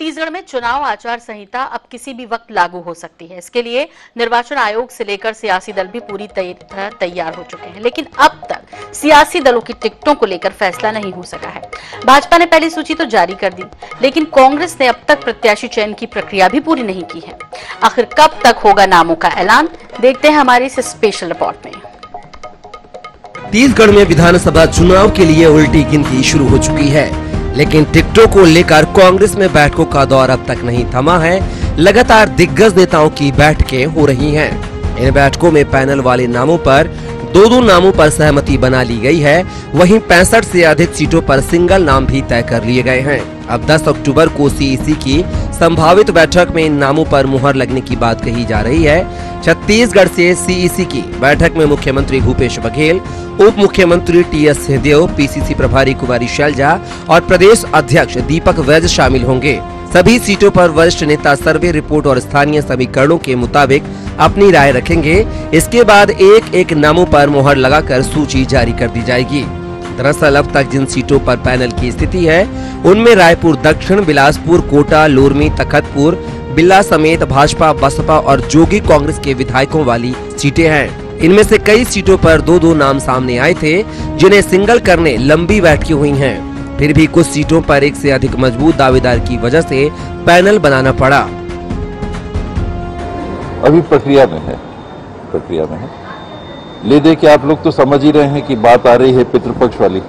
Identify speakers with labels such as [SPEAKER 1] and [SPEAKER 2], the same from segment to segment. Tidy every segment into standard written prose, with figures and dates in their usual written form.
[SPEAKER 1] छत्तीसगढ़ में चुनाव आचार संहिता अब किसी भी वक्त लागू हो सकती है। इसके लिए निर्वाचन आयोग से लेकर सियासी दल भी पूरी तरह तैयार हो चुके हैं, लेकिन अब तक सियासी दलों की टिकटों को लेकर फैसला नहीं हो सका है। भाजपा ने पहली सूची तो जारी कर दी, लेकिन कांग्रेस ने अब तक प्रत्याशी चयन की प्रक्रिया भी पूरी नहीं की है। आखिर कब तक होगा नामों का ऐलान, देखते हैं हमारी इस स्पेशल रिपोर्ट में।
[SPEAKER 2] छत्तीसगढ़ में विधानसभा चुनाव के लिए उल्टी गिनती शुरू हो चुकी है, लेकिन टिकटों को लेकर कांग्रेस में बैठकों का दौर अब तक नहीं थमा है। लगातार दिग्गज नेताओं की बैठकें हो रही हैं। इन बैठकों में पैनल वाले नामों पर दो नामों पर सहमति बना ली गई है। वहीं 65 से अधिक सीटों पर सिंगल नाम भी तय कर लिए गए हैं। अब 10 अक्टूबर को सीईसी की संभावित बैठक में इन नामों पर मुहर लगने की बात कही जा रही है। छत्तीसगढ़ से सीईसी की बैठक में मुख्यमंत्री भूपेश बघेल, उप मुख्यमंत्री टीएस सिंहदेव, पीसीसी प्रभारी कुमारी शैलजा और प्रदेश अध्यक्ष दीपक वैद्य शामिल होंगे। सभी सीटों पर वरिष्ठ नेता सर्वे रिपोर्ट और स्थानीय समीकरणों के मुताबिक अपनी राय रखेंगे। इसके बाद एक एक नामों पर मुहर लगाकर सूची जारी कर दी जाएगी। दरअसल अब तक जिन सीटों पर पैनल की स्थिति है, उनमें रायपुर दक्षिण, बिलासपुर, कोटा, लोरमी, तखतपुर, बिल्ला समेत भाजपा, बसपा और जोगी कांग्रेस के विधायकों वाली सीटें हैं। इनमें से कई सीटों पर दो नाम सामने आए थे, जिन्हें सिंगल करने लंबी बैठकें हुई हैं। फिर भी कुछ सीटों पर एक से अधिक मजबूत दावेदार की वजह से पैनल बनाना पड़ा।
[SPEAKER 3] अभी प्रक्रिया में है। ले दे के आप लोग तो समझ ही रहे हैं कि बात आ रही है पितृपक्ष वाली,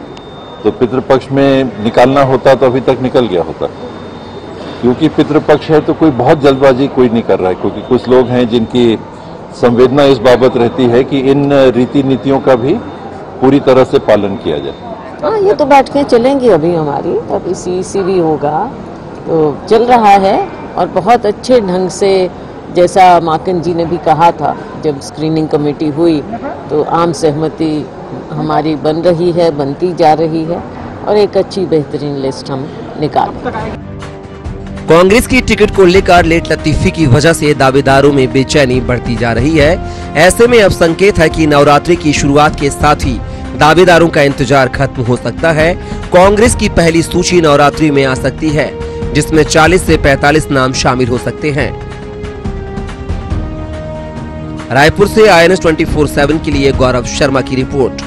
[SPEAKER 3] तो पितृपक्ष में निकालना होता तो अभी तक निकल गया होता। क्योंकि पितृपक्ष है तो कोई बहुत जल्दबाजी कोई नहीं कर रहा है, क्योंकि कुछ लोग हैं जिनकी संवेदना इस बाबत रहती है कि इन रीति नीतियों का भी पूरी तरह से पालन किया जाए।
[SPEAKER 4] हाँ, ये तो बैठकें चलेंगी अभी हमारी, अभी सीईसी भी होगा, तो चल रहा है और बहुत अच्छे ढंग से, जैसा माकन जी ने भी कहा था जब स्क्रीनिंग कमेटी हुई, तो आम सहमति हमारी बन रही है, बनती जा रही है और एक अच्छी बेहतरीन लिस्ट हम निकालेंगे।
[SPEAKER 2] कांग्रेस की टिकट को लेकर लेट लतीफी की वजह से दावेदारों में बेचैनी बढ़ती जा रही है। ऐसे में अब संकेत है कि नवरात्रि की शुरुआत के साथ ही दावेदारों का इंतजार खत्म हो सकता है। कांग्रेस की पहली सूची नवरात्रि में आ सकती है, जिसमें 40 से 45 नाम शामिल हो सकते हैं। रायपुर से INS 24/7 के लिए गौरव शर्मा की रिपोर्ट।